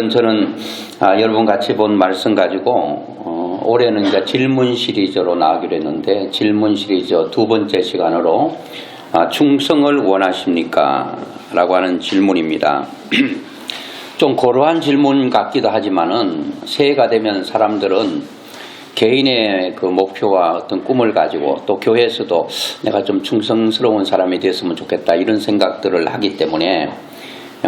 오늘은 저는 여러분 같이 본 말씀 가지고 올해는 이제 질문 시리즈로 나가기로 했는데 질문 시리즈 두 번째 시간으로 충성을 원하십니까? 라고 하는 질문입니다. 좀 고루한 질문 같기도 하지만은 새해가 되면 사람들은 개인의 그 목표와 어떤 꿈을 가지고 또 교회에서도 내가 좀 충성스러운 사람이 됐으면 좋겠다 이런 생각들을 하기 때문에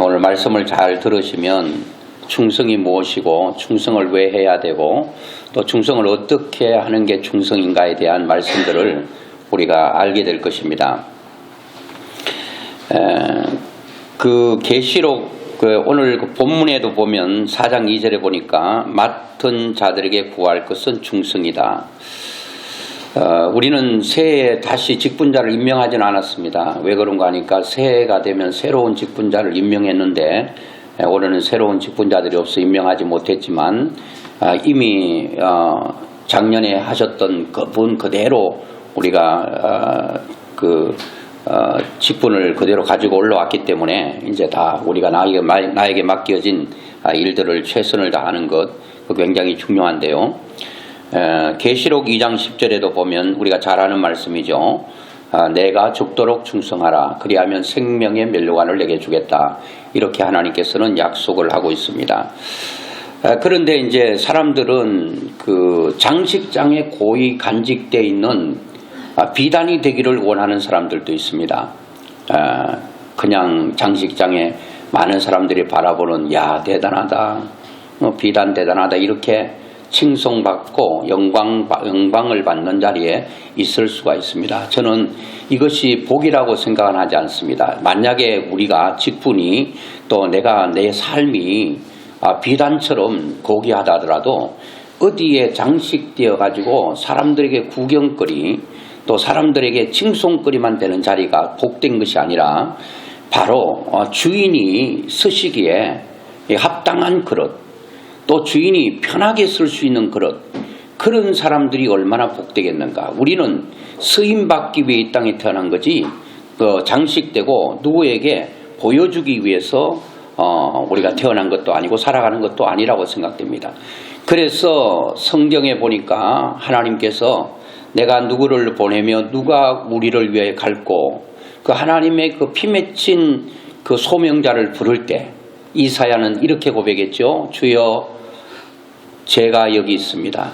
오늘 말씀을 잘 들으시면 충성이 무엇이고 충성을 왜 해야 되고 또 충성을 어떻게 하는 게 충성인가에 대한 말씀들을 우리가 알게 될 것입니다. 그 계시록 오늘 그 본문에도 보면 4장 2절에 보니까 맡은 자들에게 구할 것은 충성이다. 우리는 새해에 다시 직분자를 임명하지는 않았습니다. 왜 그런가 하니까 새해가 되면 새로운 직분자를 임명했는데 올해는 새로운 직분자들이 없어 임명하지 못했지만 이미 작년에 하셨던 그분 그대로 우리가 직분을 그대로 가지고 올라왔기 때문에 이제 다 우리가 나에게 맡겨진 일들을 최선을 다하는 것 굉장히 중요한데요. 계시록 2장 10절에도 보면 우리가 잘 아는 말씀이죠. 내가 죽도록 충성하라. 그리하면 생명의 면류관을 내게 주겠다. 이렇게 하나님께서는 약속을 하고 있습니다. 그런데 이제 사람들은 그 장식장에 고이 간직되어 있는 비단이 되기를 원하는 사람들도 있습니다. 그냥 장식장에 많은 사람들이 바라보는 야 대단하다, 비단 대단하다 이렇게 칭송받고 영광을 받는 자리에 있을 수가 있습니다. 저는 이것이 복이라고 생각은 하지 않습니다. 만약에 우리가 직분이 또 내가 내 삶이 비단처럼 고귀하다 하더라도 어디에 장식되어 가지고 사람들에게 구경거리 또 사람들에게 칭송거리만 되는 자리가 복된 것이 아니라 바로 주인이 쓰시기에 합당한 그릇 또 주인이 편하게 쓸 수 있는 그릇 그런 사람들이 얼마나 복되겠는가. 우리는 쓰임받기 위해 이 땅에 태어난 거지 장식되고 누구에게 보여주기 위해서 우리가 태어난 것도 아니고 살아가는 것도 아니라고 생각됩니다. 그래서 성경에 보니까 하나님께서 내가 누구를 보내며 누가 우리를 위해 갈고 그 하나님의 그 피 맺힌 그 소명자를 부를 때 이사야는 이렇게 고백했죠. 주여 제가 여기 있습니다.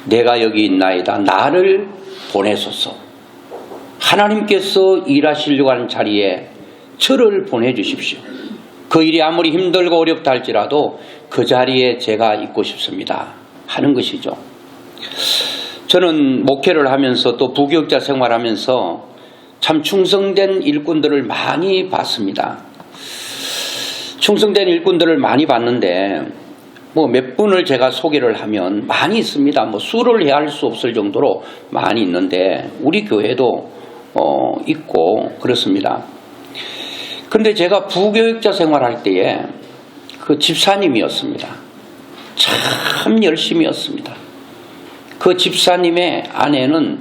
내가 여기 있나이다. 나를 보내소서. 하나님께서 일하시려고 하는 자리에 저를 보내주십시오. 그 일이 아무리 힘들고 어렵다 할지라도 그 자리에 제가 있고 싶습니다. 하는 것이죠. 저는 목회를 하면서 또 부교육자 생활하면서 참 충성된 일꾼들을 많이 봤습니다. 충성된 일꾼들을 많이 봤는데 몇 분을 제가 소개를 하면 많이 있습니다. 수를 헤아릴 수 없을 정도로 많이 있는데 우리 교회도 있고 그렇습니다. 그런데 제가 부교육자 생활할 때에 그 집사님이었습니다. 참 열심히였습니다. 그 집사님의 아내는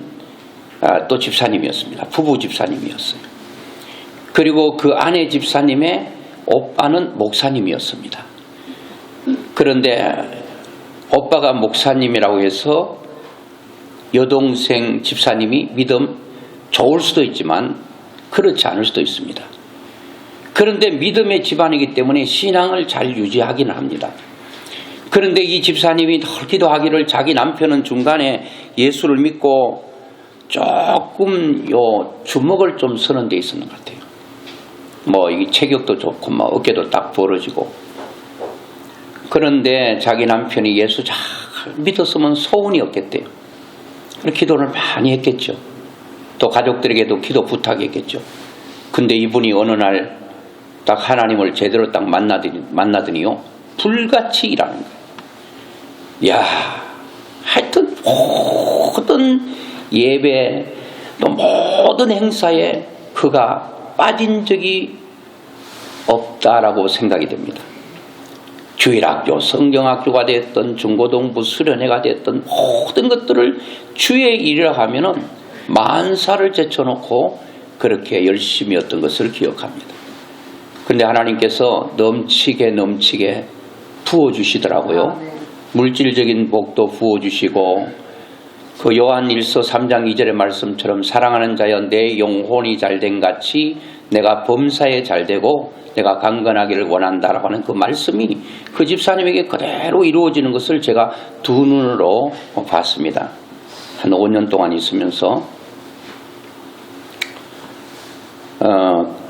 또 집사님이었습니다. 부부 집사님이었어요. 그리고 그 아내 집사님의 오빠는 목사님이었습니다. 그런데 오빠가 목사님이라고 해서 여동생 집사님이 믿음 좋을 수도 있지만 그렇지 않을 수도 있습니다. 그런데 믿음의 집안이기 때문에 신앙을 잘 유지하기는 합니다. 그런데 이 집사님이 늘 기도하기를 자기 남편은 중간에 예수를 믿고 조금 주먹을 좀 서는 데 있었는 것 같아요. 이 체격도 좋고 어깨도 딱 벌어지고 그런데 자기 남편이 예수 잘 믿었으면 소원이 없겠대요. 기도를 많이 했겠죠. 또 가족들에게도 기도 부탁했겠죠. 근데 이분이 어느 날 딱 하나님을 제대로 딱 만나더니요 불같이 일하는 거예요. 야, 하여튼 모든 예배 또 모든 행사에 그가 빠진 적이 없다라고 생각이 됩니다. 주일학교, 성경학교가 됐던 중고등부 수련회가 됐던 모든 것들을 주의 일이라 하면은 만사를 제쳐놓고 그렇게 열심히 했던 것을 기억합니다. 그런데 하나님께서 넘치게 부어주시더라고요. 물질적인 복도 부어주시고 그 요한일서 3장 2절의 말씀처럼 사랑하는 자여 내 영혼이 잘된 같이 내가 범사에 잘되고 내가 강건하기를 원한다라고 하는 그 말씀이 그 집사님에게 그대로 이루어지는 것을 제가 두 눈으로 봤습니다. 한 5년 동안 있으면서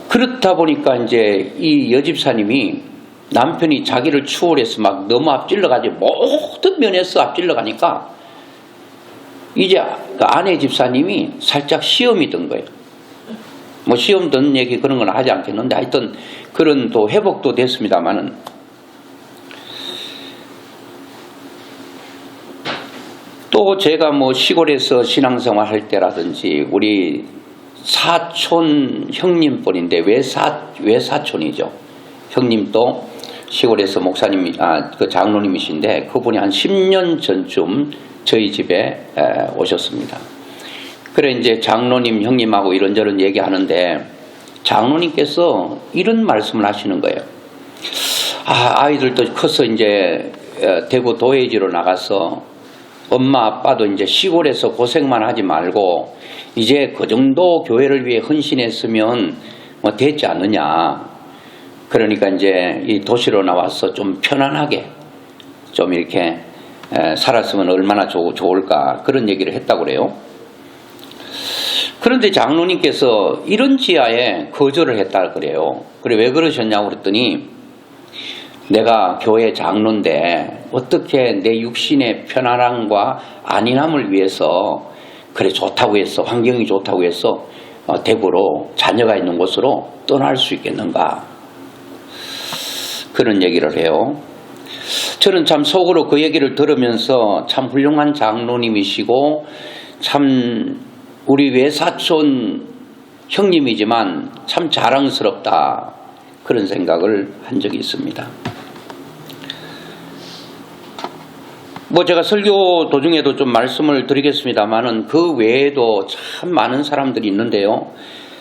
그렇다 보니까 이제 이 여집사님이 남편이 자기를 추월해서 막 너무 앞질러가지고 모든 면에서 앞질러가니까 이제 그 아내 집사님이 살짝 시험이 든 거예요. 뭐 시험 든 얘기 그런 건 하지 않겠는데 하여튼 그런 또 회복도 됐습니다만은 또 제가 뭐 시골에서 신앙생활 할 때라든지 우리 사촌 형님뿐인데 외사촌이죠. 형님도 시골에서 목사님, 그 장로님이신데 그분이 한 10년 전쯤 저희 집에 오셨습니다. 그래 이제 장로님 형님하고 이런저런 얘기하는데 장로님께서 이런 말씀을 하시는 거예요. 아이들도 커서 이제 대구 도예지로 나가서 엄마 아빠도 이제 시골에서 고생만 하지 말고 이제 그 정도 교회를 위해 헌신했으면 뭐 됐지 않느냐. 그러니까 이제 이 도시로 나와서 좀 편안하게 좀 이렇게 살았으면 얼마나 좋을까 그런 얘기를 했다고 그래요. 그런데 장로님께서 이런 지하에 거절을 했다 그래요. 그래 왜 그러셨냐고 그랬더니 내가 교회 장로인데 어떻게 내 육신의 편안함과 안인함을 위해서 그래 좋다고 해서 환경이 좋다고 해서 대구로 자녀가 있는 곳으로 떠날 수 있겠는가 그런 얘기를 해요. 저는 참 속으로 그 얘기를 들으면서 참 훌륭한 장로님이시고 참 우리 외사촌 형님이지만 참 자랑스럽다 그런 생각을 한 적이 있습니다. 뭐 제가 설교 도중에도 좀 말씀을 드리겠습니다만은 그 외에도 참 많은 사람들이 있는데요.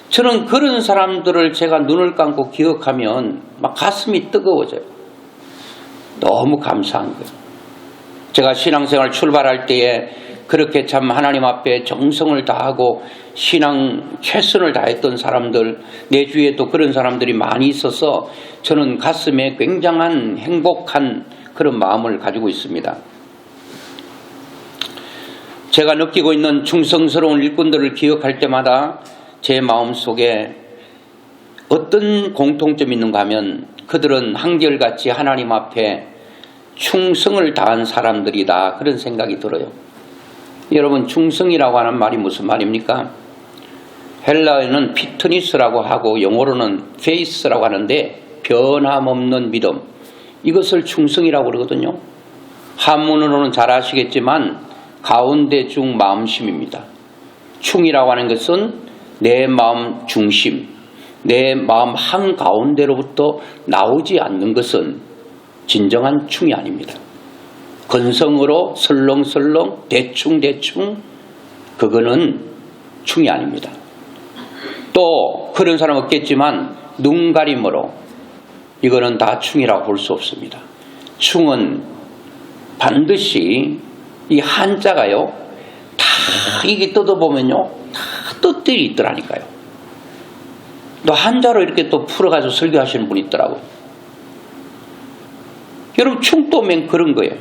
저는 그런 사람들을 제가 눈을 감고 기억하면 막 가슴이 뜨거워져요. 너무 감사한 거예요. 제가 신앙생활 출발할 때에 그렇게 참 하나님 앞에 정성을 다하고 신앙 최선을 다했던 사람들, 내 주위에 또 그런 사람들이 많이 있어서 저는 가슴에 굉장한 행복한 그런 마음을 가지고 있습니다. 제가 느끼고 있는 충성스러운 일꾼들을 기억할 때마다 제 마음속에 어떤 공통점이 있는가 하면 그들은 한결같이 하나님 앞에 충성을 다한 사람들이다 그런 생각이 들어요. 여러분 충성이라고 하는 말이 무슨 말입니까? 헬라어에는 피트니스라고 하고 영어로는 페이스라고 하는데 변함없는 믿음 이것을 충성이라고 그러거든요. 한문으로는 잘 아시겠지만 가운데 중 마음심입니다. 충이라고 하는 것은 내 마음 중심, 내 마음 한가운데로부터 나오지 않는 것은 진정한 충이 아닙니다. 건성으로 설렁설렁 대충대충 그거는 충이 아닙니다. 또 그런 사람 없겠지만 눈가림으로 이거는 다 충이라고 볼 수 없습니다. 충은 반드시 이 한자가요 다 이게 뜯어보면요 다 뜻들이 있더라니까요. 또 한자로 이렇게 또 풀어가지고 설교하시는 분이 있더라고요. 여러분 충도면 그런 거예요.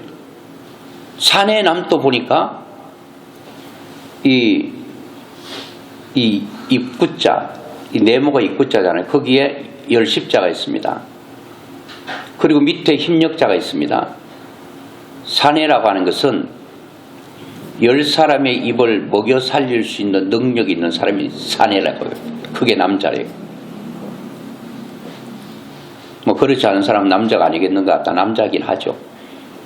산의 남도 보니까 이 입구자, 이 네모가 입구자잖아요. 거기에 열십자가 있습니다. 그리고 밑에 힘력자가 있습니다. 사내라고 하는 것은 10사람의 입을 먹여 살릴 수 있는 능력이 있는 사람이 사내라고요. 그게 남자래요. 뭐 그렇지 않은 사람은 남자가 아니겠는가? 다 남자긴 하죠.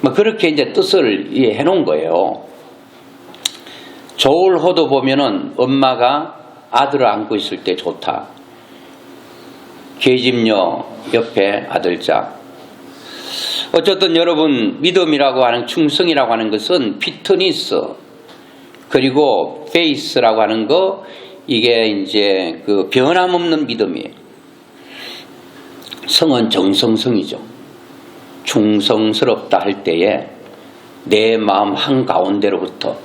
뭐 그렇게 이제 뜻을 해놓은 거예요. 조울호도 보면은 엄마가 아들을 안고 있을 때 좋다. 계집녀 옆에 아들자. 어쨌든 여러분 믿음이라고 하는 충성이라고 하는 것은 피트니스 그리고 페이스라고 하는 거 이게 이제 그 변함없는 믿음이에요. 성은 정성성이죠. 충성스럽다 할 때에 내 마음 한가운데로부터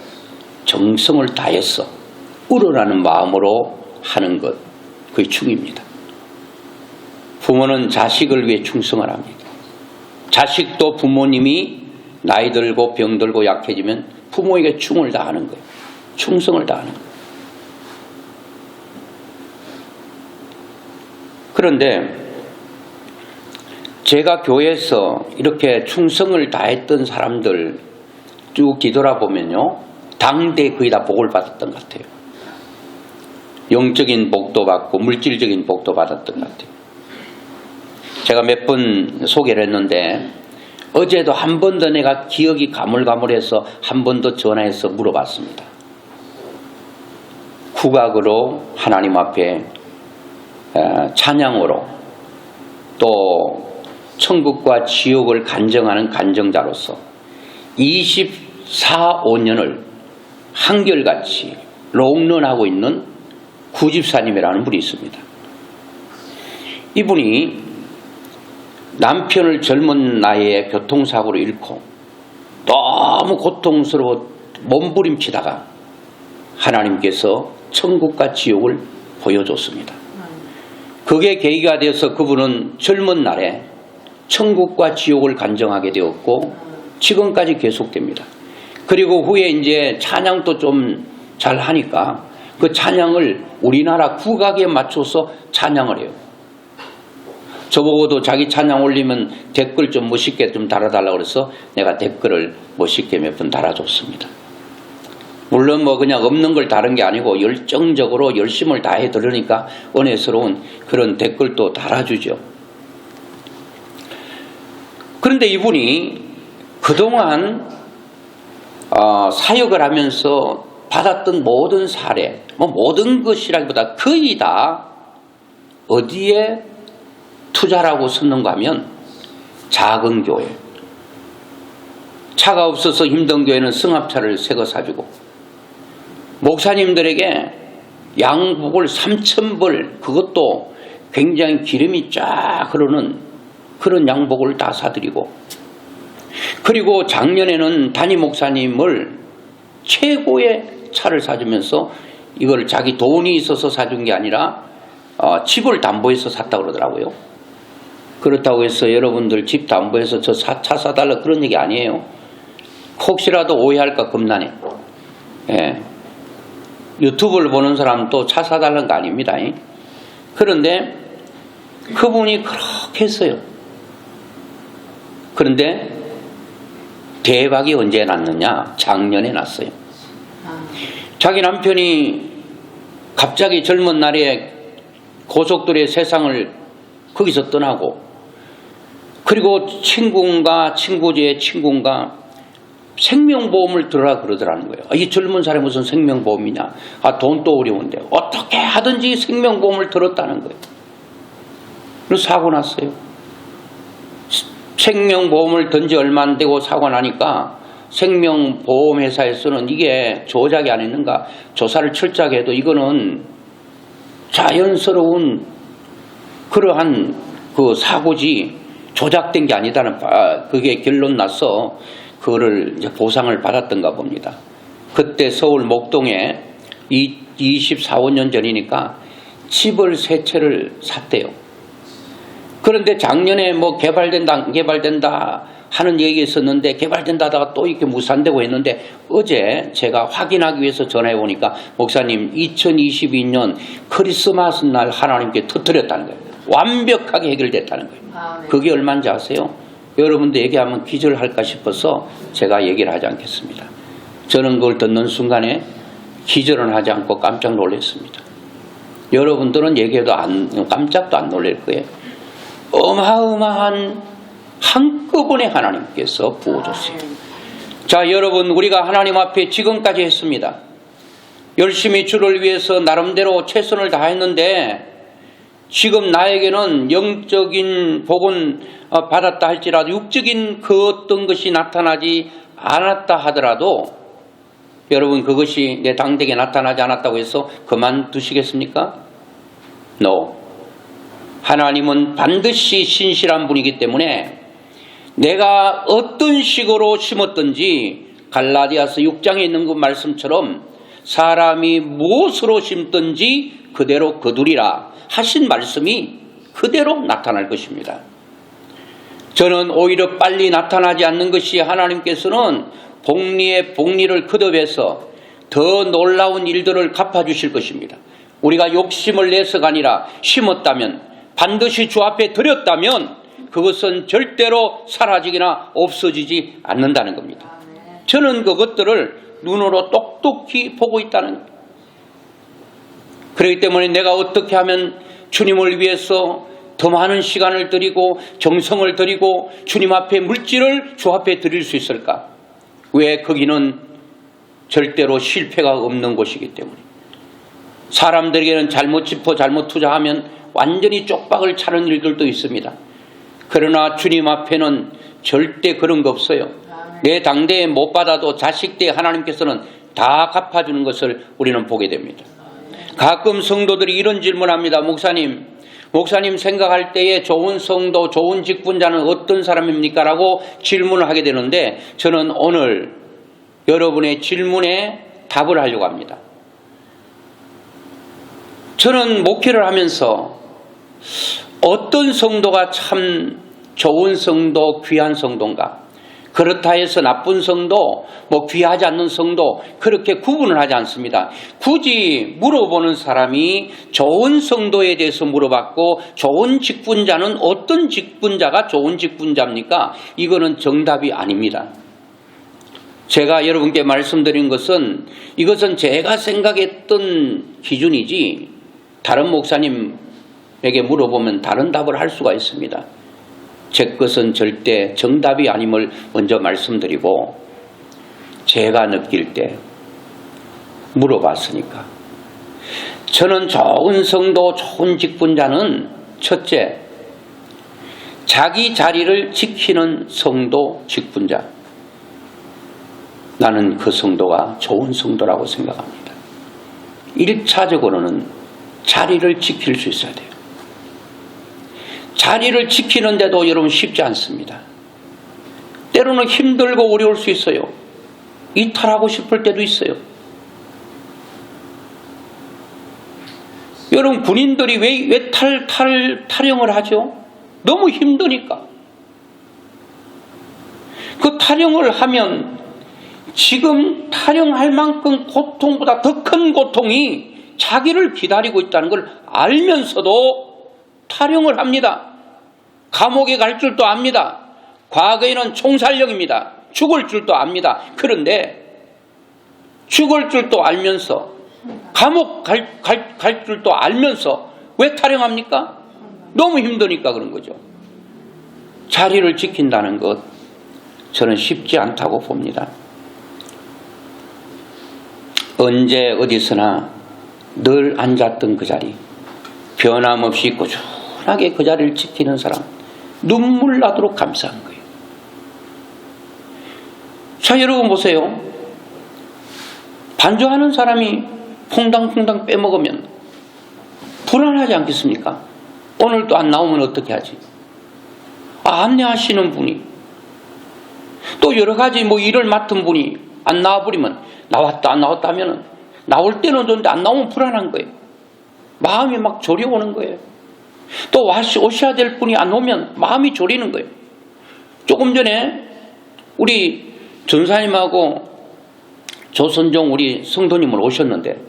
정성을 다해서 우러나는 마음으로 하는 것, 그게 충입니다. 부모는 자식을 위해 충성을 합니다. 자식도 부모님이 나이 들고 병 들고 약해지면 부모에게 충을 다하는 거예요. 충성을 다하는 거예요. 그런데 제가 교회에서 이렇게 충성을 다했던 사람들 쭉 뒤돌아보면요, 당대 거의 다 복을 받았던 것 같아요. 영적인 복도 받고 물질적인 복도 받았던 것 같아요. 제가 몇 번 소개를 했는데 어제도 한 번 더 내가 기억이 가물가물해서 한 번 더 전화해서 물어봤습니다. 국악으로 하나님 앞에 찬양으로 또 천국과 지옥을 간증하는 간증자로서 24, 5년을 한결같이 롱런하고 있는 구집사님이라는 분이 있습니다. 이분이 남편을 젊은 나이에 교통사고로 잃고 너무 고통스러워 몸부림치다가 하나님께서 천국과 지옥을 보여줬습니다. 그게 계기가 되어서 그분은 젊은 날에 천국과 지옥을 간증하게 되었고 지금까지 계속됩니다. 그리고 후에 이제 찬양도 좀 잘 하니까 그 찬양을 우리나라 국악에 맞춰서 찬양을 해요. 저보고도 자기 찬양 올리면 댓글 좀 멋있게 좀 달아달라고 그래서 내가 댓글을 멋있게 몇 번 달아줬습니다. 물론 뭐 그냥 없는 걸 다른 게 아니고 열정적으로 열심을 다해 들으니까 은혜스러운 그런 댓글도 달아주죠. 그런데 이분이 그동안 사역을 하면서 받았던 모든 사례, 모든 것이라기보다 거의 다 어디에 투자라고 썼는가 하면 작은 교회, 차가 없어서 힘든 교회는 승합차를 새 거 사주고 목사님들에게 양복을 3,000벌, 그것도 굉장히 기름이 쫙 흐르는 그런 양복을 다 사드리고, 그리고 작년에는 담임 목사님을 최고의 차를 사주면서 이걸 자기 돈이 있어서 사준 게 아니라 집을 담보해서 샀다고 그러더라고요. 그렇다고 해서 여러분들 집 담보해서 저 차 사달라 그런 얘기 아니에요. 혹시라도 오해할까 겁나네. 예. 유튜브를 보는 사람도 차 사달라는 거 아닙니다. 그런데 그분이 그렇게 했어요. 그런데 대박이 언제 났느냐? 작년에 났어요. 자기 남편이 갑자기 젊은 날에 고속도로의 세상을 거기서 떠나고, 그리고 친구인가 친구의 친구인가 생명보험을 들어라 그러더라는 거예요. 이 젊은 사람이 무슨 생명보험이냐? 돈도 어려운데 어떻게 하든지 생명보험을 들었다는 거예요. 그래서 사고 났어요. 생명보험을 든 지 얼마 안 되고 사고 나니까 생명보험회사에서는 이게 조작이 아니는가 조사를 철저하게 해도 이거는 자연스러운 그러한 그 사고지 조작된 게 아니다는 그게 결론 나서 그거를 이제 보상을 받았던가 봅니다. 그때 서울 목동에 24, 5년 전이니까 집을 세 채를 샀대요. 그런데 작년에 뭐 개발된다 하는 얘기 있었는데 개발된다 하다가 또 이렇게 무산되고 했는데 어제 제가 확인하기 위해서 전화해 보니까 목사님 2022년 크리스마스 날 하나님께 터뜨렸다는 거예요. 완벽하게 해결됐다는 거예요. 네. 그게 얼마인지 아세요? 여러분도 얘기하면 기절할까 싶어서 제가 얘기를 하지 않겠습니다. 저는 그걸 듣는 순간에 기절은 하지 않고 깜짝 놀랐습니다. 여러분들은 얘기해도 깜짝도 안 놀랄 거예요. 어마어마한 한꺼번에 하나님께서 부어줬어요. 자, 여러분, 우리가 하나님 앞에 지금까지 했습니다. 열심히 주를 위해서 나름대로 최선을 다했는데 지금 나에게는 영적인 복은 받았다 할지라도 육적인 그 어떤 것이 나타나지 않았다 하더라도 여러분 그것이 내 당대에 나타나지 않았다고 해서 그만두시겠습니까? No. 하나님은 반드시 신실한 분이기 때문에 내가 어떤 식으로 심었든지 갈라디아서 6장에 있는 그 말씀처럼 사람이 무엇으로 심든지 그대로 거두리라 하신 말씀이 그대로 나타날 것입니다. 저는 오히려 빨리 나타나지 않는 것이 하나님께서는 복리에 복리를 거듭해서 더 놀라운 일들을 갚아주실 것입니다. 우리가 욕심을 내서가 아니라 심었다면, 반드시 주 앞에 드렸다면 그것은 절대로 사라지거나 없어지지 않는다는 겁니다. 저는 그것들을 눈으로 똑똑히 보고 있다는 거예요. 그렇기 때문에 내가 어떻게 하면 주님을 위해서 더 많은 시간을 드리고 정성을 드리고 주님 앞에 물질을 주 앞에 드릴 수 있을까? 왜? 거기는 절대로 실패가 없는 곳이기 때문에. 사람들에게는 잘못 짚어 잘못 투자하면 완전히 쪽박을 차는 일들도 있습니다. 그러나 주님 앞에는 절대 그런 거 없어요. 내 당대에 못 받아도 자식 때 하나님께서는 다 갚아주는 것을 우리는 보게 됩니다. 가끔 성도들이 이런 질문합니다. 목사님 생각할 때에 좋은 성도, 좋은 직분자는 어떤 사람입니까? 라고 질문을 하게 되는데 저는 오늘 여러분의 질문에 답을 하려고 합니다. 저는 목회를 하면서 어떤 성도가 참 좋은 성도, 귀한 성도인가? 그렇다 해서 나쁜 성도, 귀하지 않는 성도 그렇게 구분을 하지 않습니다. 굳이 물어보는 사람이 좋은 성도에 대해서 물어봤고 좋은 직분자는 어떤 직분자가 좋은 직분자입니까? 이거는 정답이 아닙니다. 제가 여러분께 말씀드린 것은 이것은 제가 생각했던 기준이지 다른 목사님에게 물어보면 다른 답을 할 수가 있습니다. 제 것은 절대 정답이 아님을 먼저 말씀드리고 제가 느낄 때 물어봤으니까 저는 좋은 성도, 좋은 직분자는 첫째, 자기 자리를 지키는 성도, 직분자. 나는 그 성도가 좋은 성도라고 생각합니다. 1차적으로는 자리를 지킬 수 있어야 돼요. 자리를 지키는데도 여러분 쉽지 않습니다. 때로는 힘들고 어려울 수 있어요. 이탈하고 싶을 때도 있어요. 여러분 군인들이 왜 탈영을 하죠? 너무 힘드니까. 그 탈영을 하면 지금 탈영할 만큼 고통보다 더 큰 고통이 자기를 기다리고 있다는 걸 알면서도 탈영을 합니다. 감옥에 갈 줄도 압니다. 과거에는 총살령입니다. 죽을 줄도 압니다. 그런데 죽을 줄도 알면서 감옥 갈 줄도 알면서 왜 탈영합니까? 너무 힘드니까 그런 거죠. 자리를 지킨다는 것 저는 쉽지 않다고 봅니다. 언제 어디서나 늘 앉았던 그 자리, 변함없이 꾸준하게 그 자리를 지키는 사람, 눈물 나도록 감사한 거예요. 자, 여러분 보세요. 반주하는 사람이 퐁당퐁당 빼먹으면 불안하지 않겠습니까? 오늘 또 안 나오면 어떻게 하지? 안내하시는 분이 또 여러 가지 일을 맡은 분이 안 나와버리면 나왔다 안 나왔다 하면은 나올 때는 좋은데 안 나오면 불안한 거예요. 마음이 막 졸여오는 거예요. 또 오셔야 될 분이 안 오면 마음이 졸이는 거예요. 조금 전에 우리 전사님하고 조선종 우리 성도님을 오셨는데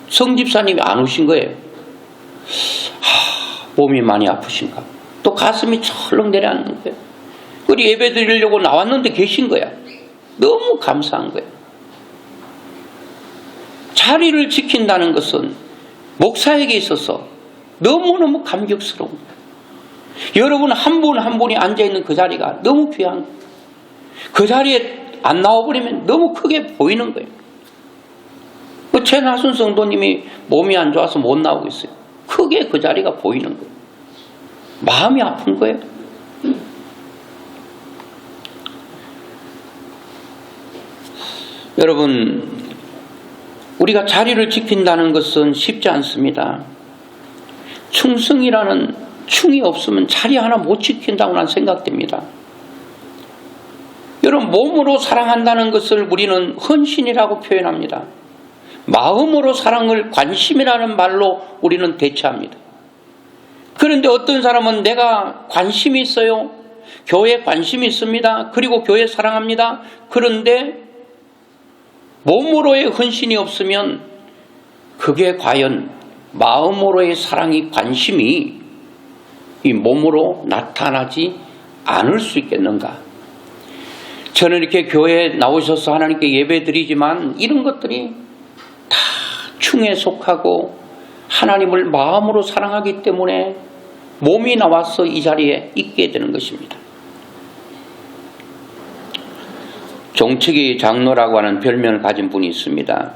성집사님이 안 오신 거예요. 몸이 많이 아프신가? 또 가슴이 철렁 내려앉는 거예요. 우리 예배 드리려고 나왔는데 계신 거야. 너무 감사한 거예요. 자리를 지킨다는 것은 목사에게 있어서 너무너무 감격스러운 거예요. 여러분 한 분 한 분이 앉아있는 그 자리가 너무 귀한 거예요. 그 자리에 안 나와버리면 너무 크게 보이는 거예요. 최나순 성도님이 몸이 안 좋아서 못 나오고 있어요. 크게 그 자리가 보이는 거예요. 마음이 아픈 거예요. 여러분, 우리가 자리를 지킨다는 것은 쉽지 않습니다. 충성이라는 충이 없으면 자리 하나 못 지킨다고 난 생각됩니다. 여러분, 몸으로 사랑한다는 것을 우리는 헌신이라고 표현합니다. 마음으로 사랑을 관심이라는 말로 우리는 대체합니다. 그런데 어떤 사람은 내가 관심이 있어요. 교회에 관심이 있습니다. 그리고 교회 사랑합니다. 그런데 몸으로의 헌신이 없으면 그게 과연 마음으로의 사랑이, 관심이 이 몸으로 나타나지 않을 수 있겠는가? 저는 이렇게 교회에 나오셔서 하나님께 예배 드리지만 이런 것들이 다 충에 속하고 하나님을 마음으로 사랑하기 때문에 몸이 나와서 이 자리에 있게 되는 것입니다. 종치기 장로라고 하는 별명을 가진 분이 있습니다.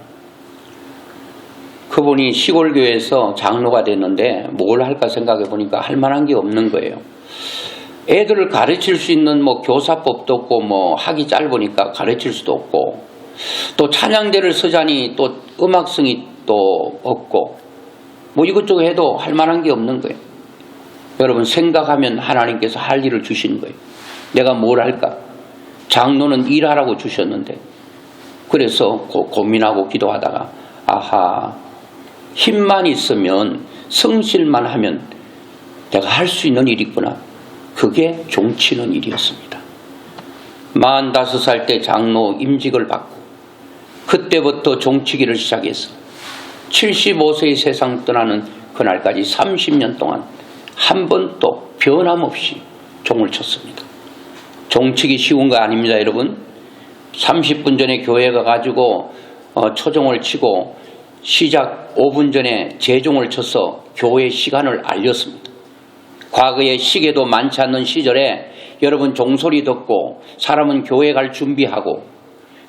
그분이 시골교회에서 장로가 됐는데 뭘 할까 생각해 보니까 할 만한 게 없는 거예요. 애들을 가르칠 수 있는 교사법도 없고 학이 짧으니까 가르칠 수도 없고, 또 찬양대를 서자니 또 음악성이 또 없고, 이것저것 해도 할 만한 게 없는 거예요. 여러분, 생각하면 하나님께서 할 일을 주시는 거예요. 내가 뭘 할까? 장로는 일하라고 주셨는데, 그래서 고민하고 기도하다가 아하, 힘만 있으면, 성실만 하면 내가 할 수 있는 일이 있구나. 그게 종치는 일이었습니다. 45살 때 장로 임직을 받고 그때부터 종치기를 시작해서 75세의 세상 떠나는 그날까지 30년 동안 한 번도 변함없이 종을 쳤습니다. 종치기 쉬운 거 아닙니다, 여러분. 30분 전에 교회 가가지고 초종을 치고 시작 5분 전에 재종을 쳐서 교회 시간을 알렸습니다. 과거에 시계도 많지 않는 시절에 여러분 종소리 듣고 사람은 교회 갈 준비하고,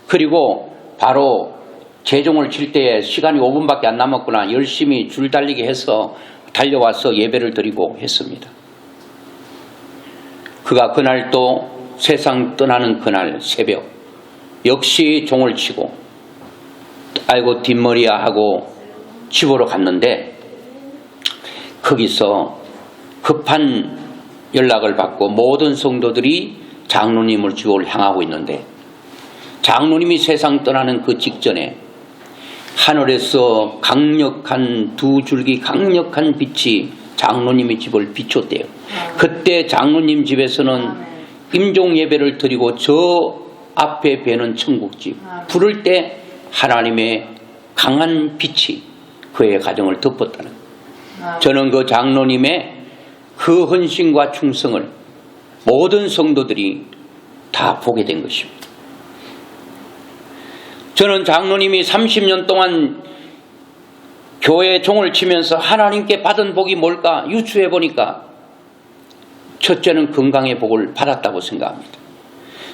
그리고 바로 재종을 칠 때에 시간이 5분밖에 안 남았구나 열심히 줄 달리기 해서 달려와서 예배를 드리고 했습니다. 그가 그날 또 세상 떠나는 그날 새벽 역시 종을 치고 아이고 뒷머리야 하고 집으로 갔는데, 거기서 급한 연락을 받고 모든 성도들이 장로님을 집으로 향하고 있는데, 장로님이 세상 떠나는 그 직전에 하늘에서 강력한 두 줄기 강력한 빛이 장로님의 집을 비췄대요. 그때 장로님 집에서는 임종 예배를 드리고 저 앞에 뵈는 천국집 부를 때 하나님의 강한 빛이 그의 가정을 덮었다는 거예요. 저는 그 장로님의 그 헌신과 충성을 모든 성도들이 다 보게 된 것입니다. 저는 장로님이 30년 동안 교회에 종을 치면서 하나님께 받은 복이 뭘까 유추해 보니까 첫째는 건강의 복을 받았다고 생각합니다.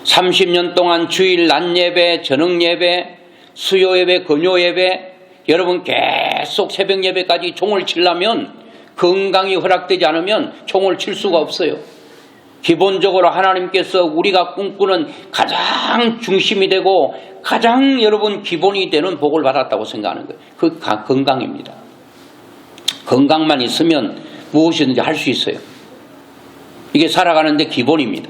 30년 동안 주일 낮 예배, 저녁 예배, 수요 예배, 금요 예배, 여러분 계속 새벽 예배까지 종을 치려면 건강이 허락되지 않으면 종을 칠 수가 없어요. 기본적으로 하나님께서 우리가 꿈꾸는 가장 중심이 되고 가장 여러분 기본이 되는 복을 받았다고 생각하는 거예요. 그 건강입니다. 건강만 있으면 무엇이든지 할 수 있어요. 이게 살아가는데 기본입니다.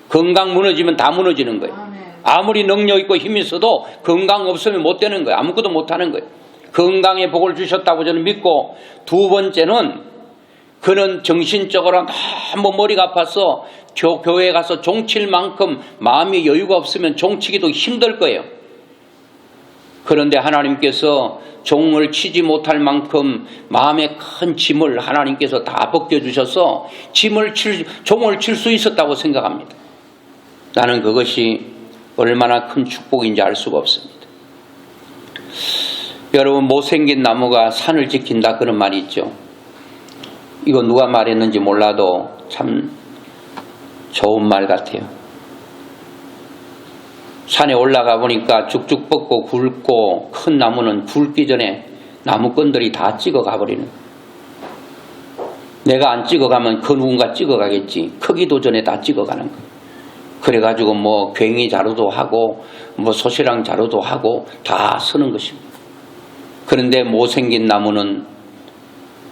건강 무너지면 다 무너지는 거예요. 아무리 능력 있고 힘이 있어도 건강 없으면 못 되는 거예요. 아무것도 못 하는 거예요. 건강의 복을 주셨다고 저는 믿고, 두 번째는 그는 정신적으로 너무 머리가 아파서 교회에 가서 종칠 만큼 마음이 여유가 없으면 종치기도 힘들 거예요. 그런데 하나님께서 종을 치지 못할 만큼 마음에 큰 짐을 하나님께서 다 벗겨주셔서 종을 칠 수 있었다고 생각합니다. 나는 그것이 얼마나 큰 축복인지 알 수가 없습니다. 여러분, 못생긴 나무가 산을 지킨다 그런 말이 있죠. 이거 누가 말했는지 몰라도 참 좋은 말 같아요. 산에 올라가 보니까 쭉쭉 뻗고 굵고 큰 나무는 굵기 전에 나무건들이 다 찍어 가버리는. 내가 안 찍어가면 그 누군가 찍어가겠지. 크기도 전에 다 찍어가는 거예요. 그래가지고 괭이 자루도 하고 소시랑 자루도 하고 다 쓰는 것입니다. 그런데 못생긴 나무는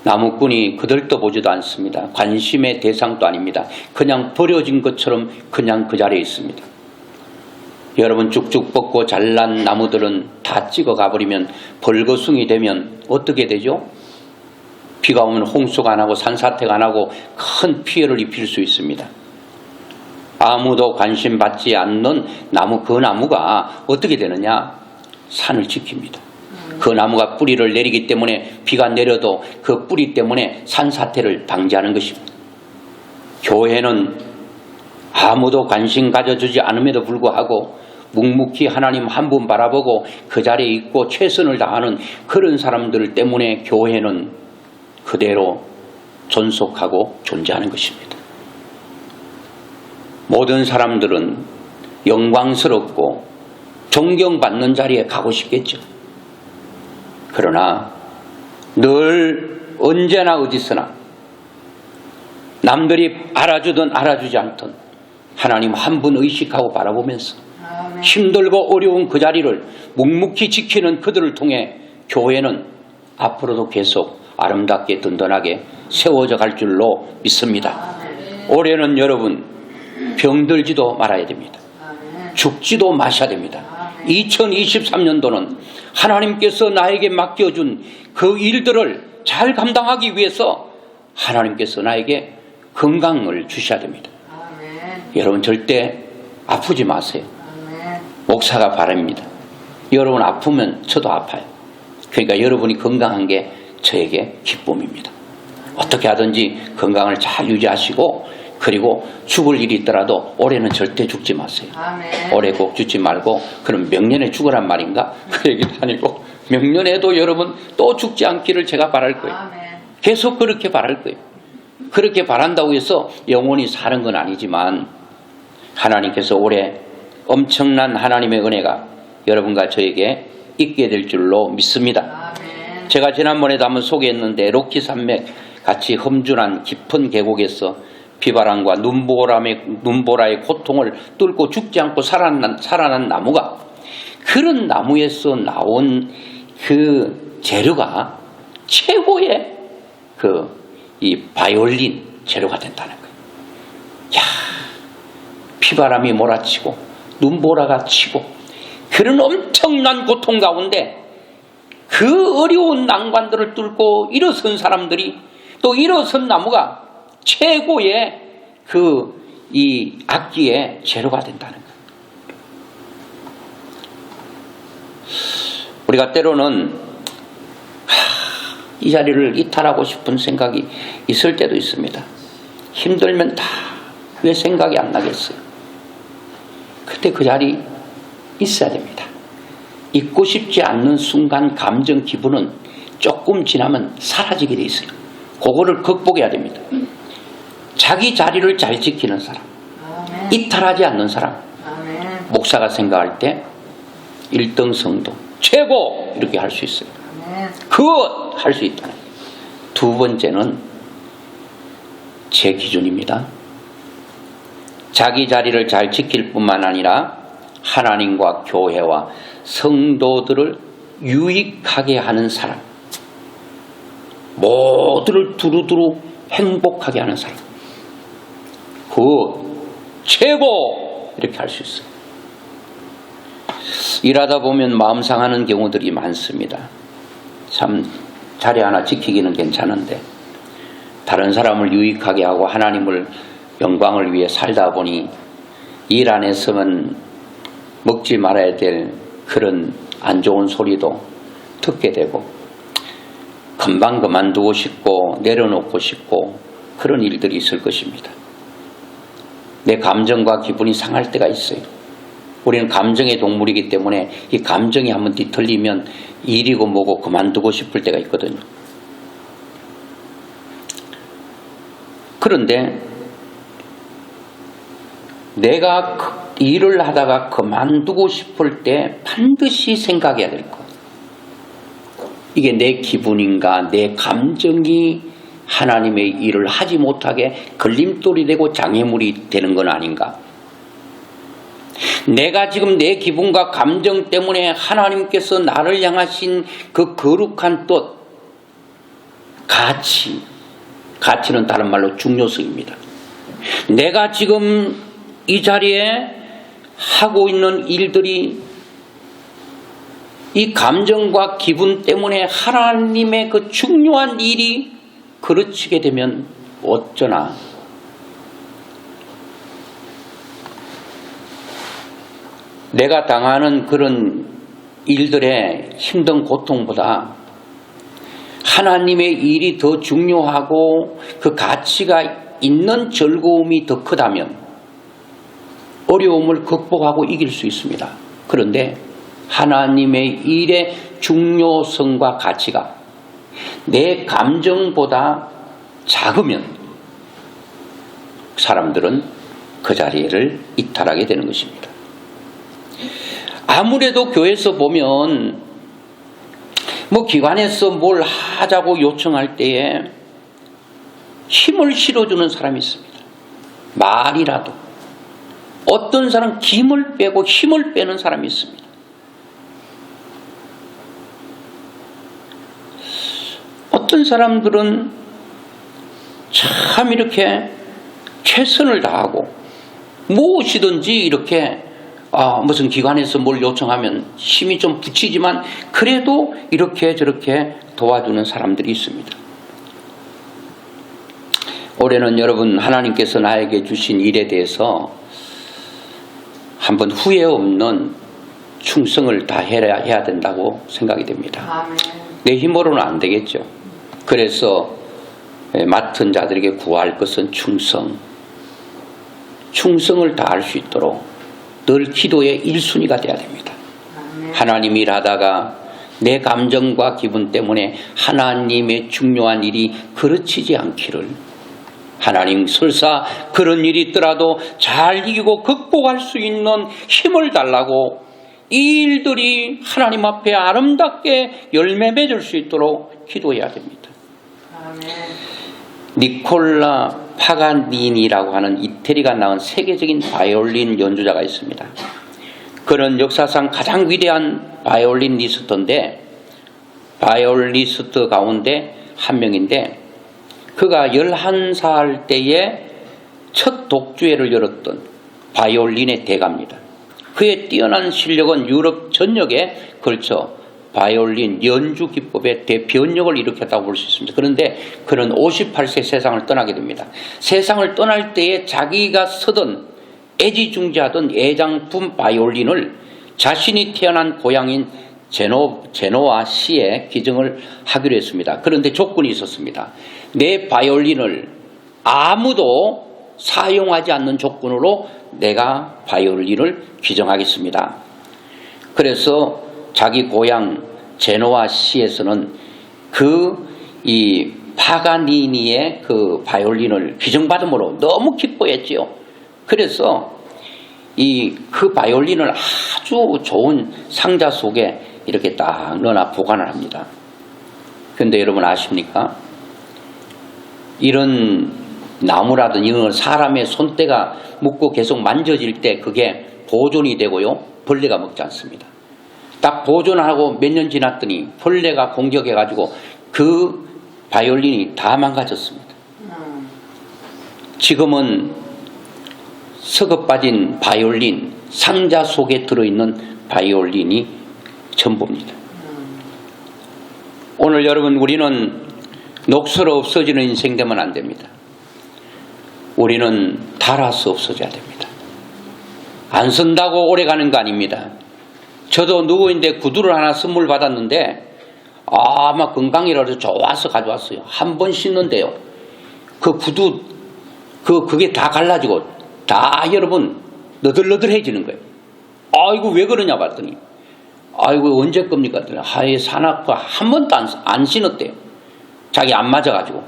나무꾼이 그들떠보지도 않습니다. 관심의 대상도 아닙니다. 그냥 버려진 것처럼 그냥 그 자리에 있습니다. 여러분, 쭉쭉 뻗고 잘난 나무들은 다 찍어가 버리면, 벌거숭이 되면 어떻게 되죠? 비가 오면 홍수가 안 하고 산사태가 안 하고 큰 피해를 입힐 수 있습니다. 아무도 관심 받지 않는 나무, 그 나무가 어떻게 되느냐? 산을 지킵니다. 그 나무가 뿌리를 내리기 때문에 비가 내려도 그 뿌리 때문에 산사태를 방지하는 것입니다. 교회는 아무도 관심 가져주지 않음에도 불구하고 묵묵히 하나님 한 분 바라보고 그 자리에 있고 최선을 다하는 그런 사람들 때문에 교회는 그대로 존속하고 존재하는 것입니다. 모든 사람들은 영광스럽고 존경받는 자리에 가고 싶겠죠. 그러나 늘 언제나 어디서나 남들이 알아주든 알아주지 않든 하나님 한 분 의식하고 바라보면서 힘들고 어려운 그 자리를 묵묵히 지키는 그들을 통해 교회는 앞으로도 계속 아름답게 든든하게 세워져 갈 줄로 믿습니다. 올해는 여러분 병들지도 말아야 됩니다. 죽지도 마셔야 됩니다. 2023년도는 하나님께서 나에게 맡겨준 그 일들을 잘 감당하기 위해서 하나님께서 나에게 건강을 주셔야 됩니다. 여러분 절대 아프지 마세요. 목사가 바랍니다. 여러분 아프면 저도 아파요. 그러니까 여러분이 건강한 게 저에게 기쁨입니다. 어떻게 하든지 건강을 잘 유지하시고, 그리고 죽을 일이 있더라도 올해는 절대 죽지 마세요. 올해 꼭 죽지 말고, 그럼 명년에 죽으란 말인가? 그 얘기도 아니고 명년에도 여러분 또 죽지 않기를 제가 바랄 거예요. 계속 그렇게 바랄 거예요. 그렇게 바란다고 해서 영원히 사는 건 아니지만 하나님께서 올해 엄청난 하나님의 은혜가 여러분과 저에게 있게 될 줄로 믿습니다. 제가 지난번에도 한번 소개했는데 로키 산맥 같이 험준한 깊은 계곡에서 비바람과 눈보라의 고통을 뚫고 죽지 않고 살아난 나무가, 그런 나무에서 나온 그 재료가 최고의 이 바이올린 재료가 된다는 거예요. 야, 비바람이 몰아치고 눈보라가 치고 그런 엄청난 고통 가운데 그 어려운 난관들을 뚫고 일어선 사람들이, 또 일어선 나무가 최고의 이 악기의 재료가 된다는 거예요. 우리가 때로는 이 자리를 이탈하고 싶은 생각이 있을 때도 있습니다. 힘들면 다 왜 생각이 안 나겠어요? 그때 그 자리 있어야 됩니다. 있고 싶지 않는 순간 감정, 기분은 조금 지나면 사라지게 돼 있어요. 그거를 극복해야 됩니다. 자기 자리를 잘 지키는 사람, 이탈하지 않는 사람, 목사가 생각할 때 1등 성도, 최고 이렇게 할 수 있어요. 그것 할 수 있다는 거예요. 두 번째는 제 기준입니다. 자기 자리를 잘 지킬 뿐만 아니라 하나님과 교회와 성도들을 유익하게 하는 사람, 모두를 두루두루 행복하게 하는 사람, 그 최고 이렇게 할 수 있어요. 일하다 보면 마음 상하는 경우들이 많습니다. 참 자리 하나 지키기는 괜찮은데 다른 사람을 유익하게 하고 하나님을 영광을 위해 살다 보니 일 안에서는 먹지 말아야 될 그런 안 좋은 소리도 듣게 되고 금방 그만두고 싶고 내려놓고 싶고 그런 일들이 있을 것입니다. 내 감정과 기분이 상할 때가 있어요. 우리는 감정의 동물이기 때문에 이 감정이 한번 뒤틀리면 일이고 뭐고 그만두고 싶을 때가 있거든요. 그런데 내가 일을 하다가 그만두고 싶을 때 반드시 생각해야 될 것. 이게 내 기분인가, 내 감정이 하나님의 일을 하지 못하게 걸림돌이 되고 장애물이 되는 건 아닌가. 내가 지금 내 기분과 감정 때문에 하나님께서 나를 향하신 그 거룩한 뜻, 가치는 다른 말로 중요성입니다. 내가 지금 이 자리에 하고 있는 일들이 이 감정과 기분 때문에 하나님의 그 중요한 일이 그르치게 되면 어쩌나. 내가 당하는 그런 일들의 힘든 고통보다 하나님의 일이 더 중요하고 그 가치가 있는 즐거움이 더 크다면 어려움을 극복하고 이길 수 있습니다. 그런데 하나님의 일의 중요성과 가치가 내 감정보다 작으면 사람들은 그 자리를 이탈하게 되는 것입니다. 아무래도 교회에서 보면 기관에서 뭘 하자고 요청할 때에 힘을 실어주는 사람이 있습니다. 말이라도. 어떤 사람 힘을 빼고 힘을 빼는 사람이 있습니다. 어떤 사람들은 참 이렇게 최선을 다하고 무엇이든지 이렇게 무슨 기관에서 뭘 요청하면 힘이 좀 붙이지만 그래도 이렇게 저렇게 도와주는 사람들이 있습니다. 올해는 여러분 하나님께서 나에게 주신 일에 대해서 한번 후회 없는 충성을 다해야 된다고 생각이 됩니다. 내 힘으로는 안 되겠죠. 그래서 맡은 자들에게 구할 것은 충성을 다할 수 있도록 늘 기도의 1순위가 돼야 됩니다. 하나님 일하다가 내 감정과 기분 때문에 하나님의 중요한 일이 그르치지 않기를, 하나님 설사 그런 일이 있더라도 잘 이기고 극복할 수 있는 힘을 달라고 이 일들이 하나님 앞에 아름답게 열매 맺을 수 있도록 기도해야 됩니다. 니콜라 파가니니라고 하는 이태리가 낳은 세계적인 바이올린 연주자가 있습니다. 그는 역사상 가장 위대한 바이올리니스트인데, 바이올리니스트 가운데 한 명인데, 그가 11살 때에 첫 독주회를 열었던 바이올린의 대가입니다. 그의 뛰어난 실력은 유럽 전역에 걸쳐 바이올린 연주 기법의 대변력을 일으켰다고 볼 수 있습니다. 그런데 그는 58세 세상을 떠나게 됩니다. 세상을 떠날 때에 자기가 쓰던 애지중지하던 애장품 바이올린을 자신이 태어난 고향인 제노아 시에 기증을 하기로 했습니다. 그런데 조건이 있었습니다. 내 바이올린을 아무도 사용하지 않는 조건으로 내가 바이올린을 기증하겠습니다. 그래서 자기 고향 제노아 시에서는 이 파가니니의 그 바이올린을 기증받음으로 너무 기뻐했지요. 그래서 그 바이올린을 아주 좋은 상자 속에 이렇게 딱 넣어놔 보관을 합니다. 그런데 여러분 아십니까? 이런 나무라든 이런 사람의 손때가 묻고 계속 만져질 때 그게 보존이 되고요, 벌레가 먹지 않습니다. 딱 보존하고 몇 년 지났더니 벌레가 공격해가지고 그 바이올린이 다 망가졌습니다. 지금은 썩어 빠진 바이올린, 상자 속에 들어있는 바이올린이 전부입니다. 오늘 여러분, 우리는 녹슬어 없어지는 인생 되면 안 됩니다. 우리는 닳아서 없어져야 됩니다. 안 쓴다고 오래 가는 거 아닙니다. 저도 누구인데 구두를 하나 선물 받았는데 아마 건강이라서 좋아서 가져왔어요. 한 번 신는데요, 그 구두 그게 다 갈라지고 다 여러분 너덜너덜해지는 거예요. 아이고 왜 그러냐 봤더니 아이고 언제 겁니까? 하에 산악과 한 번도 안 신었대요. 자기 안 맞아가지고.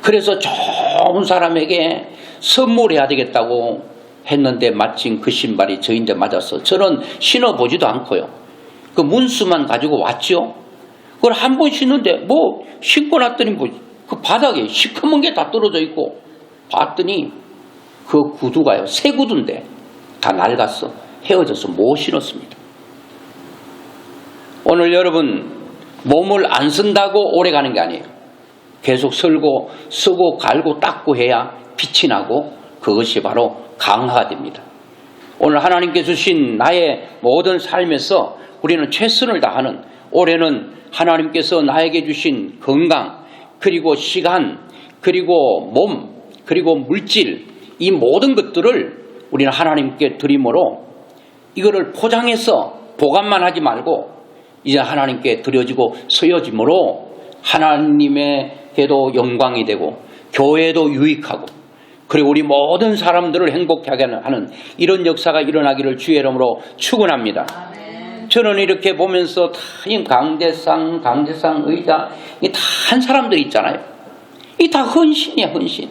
그래서 좋은 사람에게 선물해야 되겠다고 했는데 마침 그 신발이 저인데 맞았어. 저는 신어보지도 않고요, 그 문수만 가지고 왔죠. 그걸 한 번 신는데 신고 났더니 그 바닥에 시커먼 게 다 떨어져 있고, 봤더니 그 구두가요, 새 구두인데 다 낡았어. 헤어져서 못 신었습니다. 오늘 여러분, 몸을 안 쓴다고 오래 가는 게 아니에요. 계속 쓰고 갈고 닦고 해야 빛이 나고 그것이 바로 강화가 됩니다. 오늘 하나님께서 주신 나의 모든 삶에서 우리는 최선을 다하는, 올해는 하나님께서 나에게 주신 건강, 그리고 시간, 그리고 몸, 그리고 물질, 이 모든 것들을 우리는 하나님께 드림으로 이거를 포장해서 보관만 하지 말고 이제 하나님께 드려지고 쓰여짐으로 하나님에게도 영광이 되고 교회도 유익하고, 그리고 우리 모든 사람들을 행복하게 하는 이런 역사가 일어나기를 주의 이름으로 축원합니다. 저는 이렇게 보면서 다 이 강대상 의자, 이 다 한 사람들 있잖아요. 이 다 헌신이야, 헌신.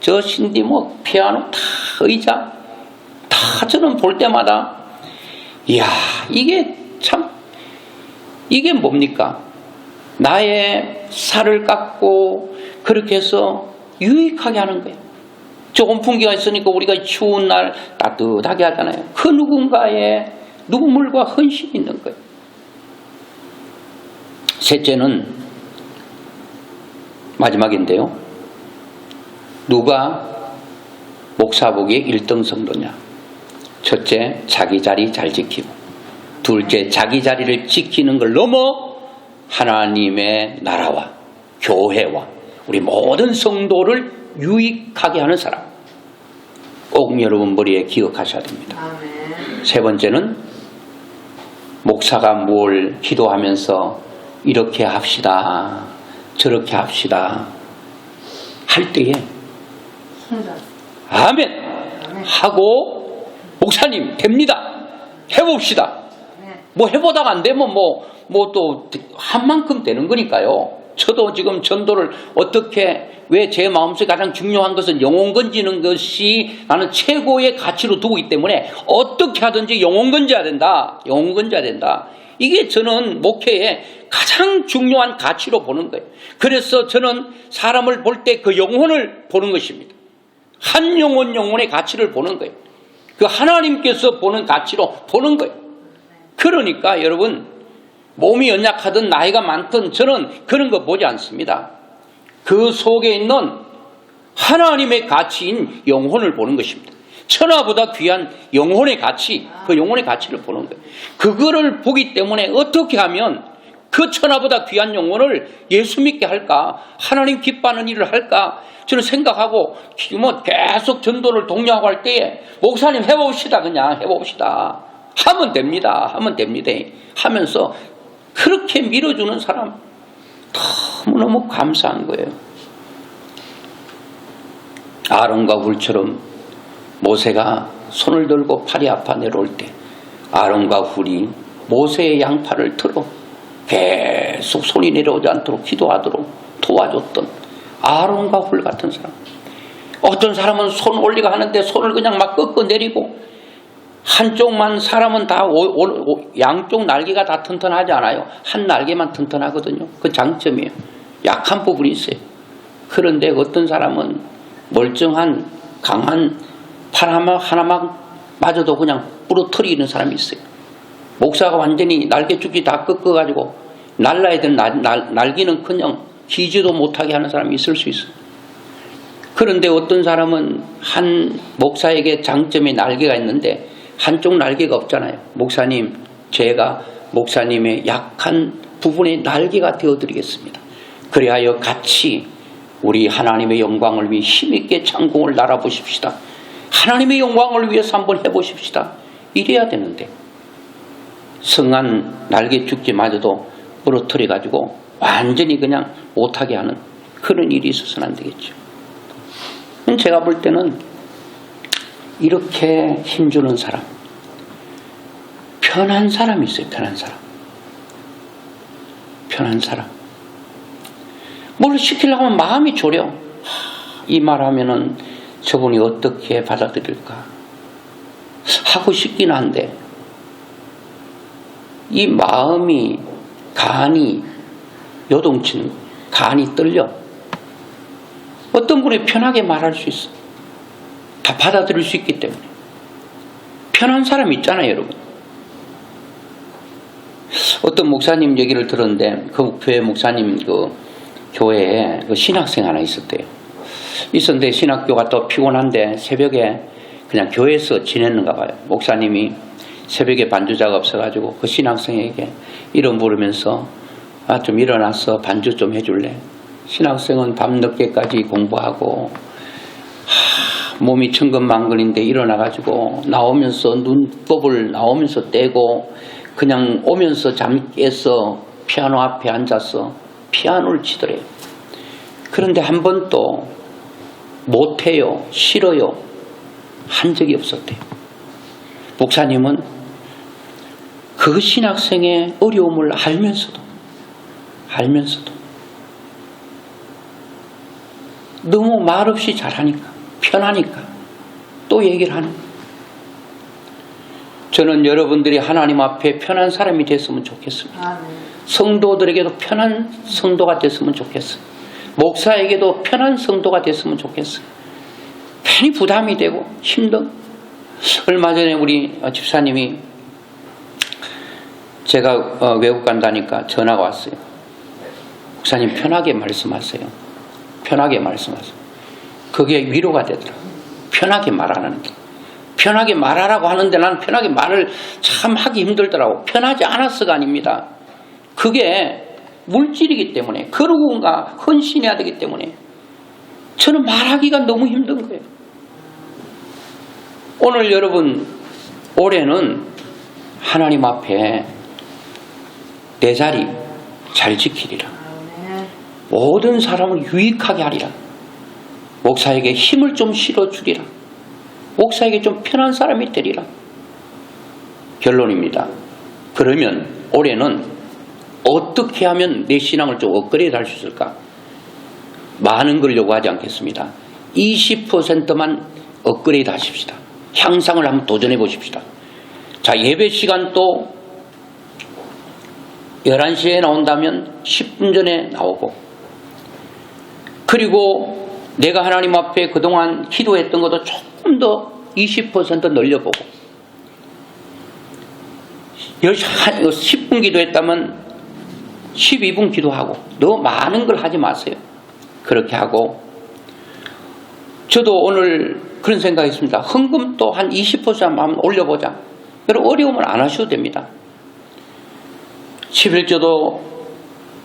저 신디 피아노 다 의자 다 저는 볼 때마다 이야, 이게 뭡니까? 나의 살을 깎고 그렇게 해서 유익하게 하는 거예요. 조금 분기가 있으니까 우리가 추운 날 따뜻하게 하잖아요. 그 누군가의 눈물과 헌신이 있는 거예요. 셋째는 마지막인데요. 누가 목사복의 1등 성도냐? 첫째, 자기 자리 잘 지키고, 둘째, 자기 자리를 지키는 걸 넘어 하나님의 나라와 교회와 우리 모든 성도를 유익하게 하는 사람, 꼭 여러분 머리에 기억하셔야 됩니다. 아멘. 세 번째는 목사가 뭘 기도하면서 이렇게 합시다, 저렇게 합시다 할 때에 아멘 하고, 목사님 됩니다, 해봅시다. 뭐 해보다가 안 되면 뭐 또 한 만큼 되는 거니까요. 저도 지금 전도를 어떻게, 왜 제 마음속에 가장 중요한 것은 영혼 건지는 것이 나는 최고의 가치로 두고 있기 때문에 어떻게 하든지 영혼 건져야 된다. 영혼 건져야 된다. 이게 저는 목회의 가장 중요한 가치로 보는 거예요. 그래서 저는 사람을 볼 때 그 영혼을 보는 것입니다. 한 영혼의 가치를 보는 거예요. 그 하나님께서 보는 가치로 보는 거예요. 그러니까 여러분, 몸이 연약하든 나이가 많든 저는 그런 거 보지 않습니다. 그 속에 있는 하나님의 가치인 영혼을 보는 것입니다. 천하보다 귀한 영혼의 가치, 그 영혼의 가치를 보는 거예요. 그거를 보기 때문에 어떻게 하면 그 천하보다 귀한 영혼을 예수 믿게 할까, 하나님 기뻐하는 일을 할까, 저는 생각하고 계속 전도를 독려하고 할 때에 목사님 해봅시다, 그냥 해봅시다 하면 됩니다. 하면서 그렇게 밀어주는 사람 너무너무 감사한 거예요. 아론과 훌처럼 모세가 손을 들고 팔이 아파 내려올 때 아론과 훌이 모세의 양팔을 들어 계속 손이 내려오지 않도록 기도하도록 도와줬던 아론과 훌 같은 사람. 어떤 사람은 손 올리고 하는데 손을 그냥 막 꺾어내리고, 한쪽만 사람은 다 양쪽 날개가 다 튼튼하지 않아요. 한 날개만 튼튼하거든요. 그 장점이에요. 약한 부분이 있어요. 그런데 어떤 사람은 멀쩡한 강한 팔 하나만 맞아도 그냥 부러뜨리는 사람이 있어요. 목사가 완전히 날개죽이 다 꺾어가지고 날라야 되는 날개는 그냥 기지도 못하게 하는 사람이 있을 수 있어요. 그런데 어떤 사람은 한 목사에게 장점의 날개가 있는데 한쪽 날개가 없잖아요. 목사님, 제가 목사님의 약한 부분의 날개가 되어드리겠습니다. 그리하여 같이 우리 하나님의 영광을 위해 힘있게 창공을 날아보십시다. 하나님의 영광을 위해서 한번 해보십시다. 이래야 되는데 성한 날개죽지마저도 부러뜨려가지고 완전히 그냥 못하게 하는 그런 일이 있어서는 안 되겠죠. 제가 볼 때는 이렇게 힘주는 사람, 편한 사람이 있어요. 편한 사람. 뭘 시키려고 하면 마음이 졸여. 이 말하면은 저분이 어떻게 받아들일까 하고 싶긴 한데, 이 마음이 간이 요동치는, 간이 떨려. 어떤 분이 편하게 말할 수 있어. 다 받아들일 수 있기 때문에. 편한 사람 있잖아요, 여러분. 어떤 목사님 얘기를 들었는데, 그 교회 목사님 교회에 그 신학생 하나 있었대요. 있었는데 신학교가 또 피곤한데 새벽에 그냥 교회에서 지냈는가 봐요. 목사님이 새벽에 반주자가 없어가지고 그 신학생에게 이름 부르면서 좀 일어나서 반주 좀 해줄래? 신학생은 밤늦게까지 공부하고 몸이 천근만근인데 일어나가지고 나오면서 눈곱을 나오면서 떼고 그냥 오면서 잠이 깨서 피아노 앞에 앉아서 피아노를 치더래요. 그런데 한 번도 못해요, 싫어요 한 적이 없었대요. 목사님은 그 신학생의 어려움을 알면서도 너무 말없이 잘하니까 편하니까 또 얘기를 하는 거예요. 저는 여러분들이 하나님 앞에 편한 사람이 됐으면 좋겠습니다. 성도들에게도 편한 성도가 됐으면 좋겠어요. 목사에게도 편한 성도가 됐으면 좋겠어요. 괜히 부담이 되고 힘든. 얼마 전에 우리 집사님이 제가 외국 간다니까 전화가 왔어요. 목사님 편하게 말씀하세요. 편하게 말씀하세요. 그게 위로가 되더라고요. 편하게 말하는 게. 편하게 말하라고 하는데 나는 편하게 말을 참 하기 힘들더라고. 편하지 않아서가 아닙니다. 그게 물질이기 때문에 그러고가 헌신해야 되기 때문에 저는 말하기가 너무 힘든 거예요. 오늘 여러분 올해는 하나님 앞에 내 자리 잘 지키리라. 모든 사람을 유익하게 하리라. 목사에게 힘을 좀 실어주리라. 목사에게 좀 편한 사람이 되리라. 결론입니다. 그러면 올해는 어떻게 하면 내 신앙을 좀 업그레이드 할 수 있을까? 많은 걸 요구하지 않겠습니다. 20%만 업그레이드 하십시다. 향상을 한번 도전해 보십시다. 자, 예배 시간도 11시에 나온다면 10분 전에 나오고, 그리고 내가 하나님 앞에 그동안 기도했던 것도 조금 더 20% 늘려보고, 10분 기도했다면 12분 기도하고, 너무 많은 걸 하지 마세요. 그렇게 하고, 저도 오늘 그런 생각이 있습니다. 헌금도 한 20% 한번 올려보자. 여러분 어려움을 안 하셔도 됩니다. 11조도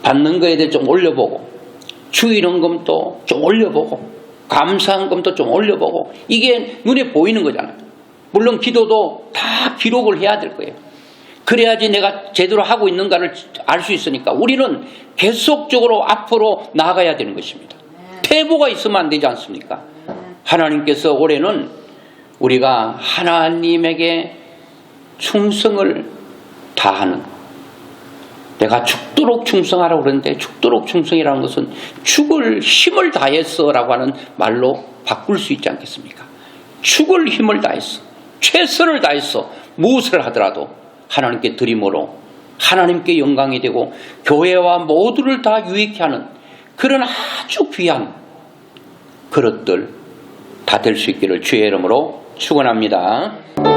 받는 거에 대해 좀 올려보고, 주일헌금도 좀 올려보고, 감사헌금도 좀 올려보고, 이게 눈에 보이는 거잖아요. 물론 기도도 다 기록을 해야 될 거예요. 그래야지 내가 제대로 하고 있는가를 알 수 있으니까 우리는 계속적으로 앞으로 나아가야 되는 것입니다. 퇴보가 있으면 안 되지 않습니까? 하나님께서 올해는 우리가 하나님에게 충성을 다하는, 내가 죽도록 충성하라고 그러는데 죽도록 충성이라는 것은 죽을 힘을 다했어 라고 하는 말로 바꿀 수 있지 않겠습니까? 죽을 힘을 다했어, 최선을 다했어, 무엇을 하더라도 하나님께 드림으로 하나님께 영광이 되고 교회와 모두를 다 유익케 하는 그런 아주 귀한 그릇들 다 될 수 있기를 주의 이름으로 축원합니다.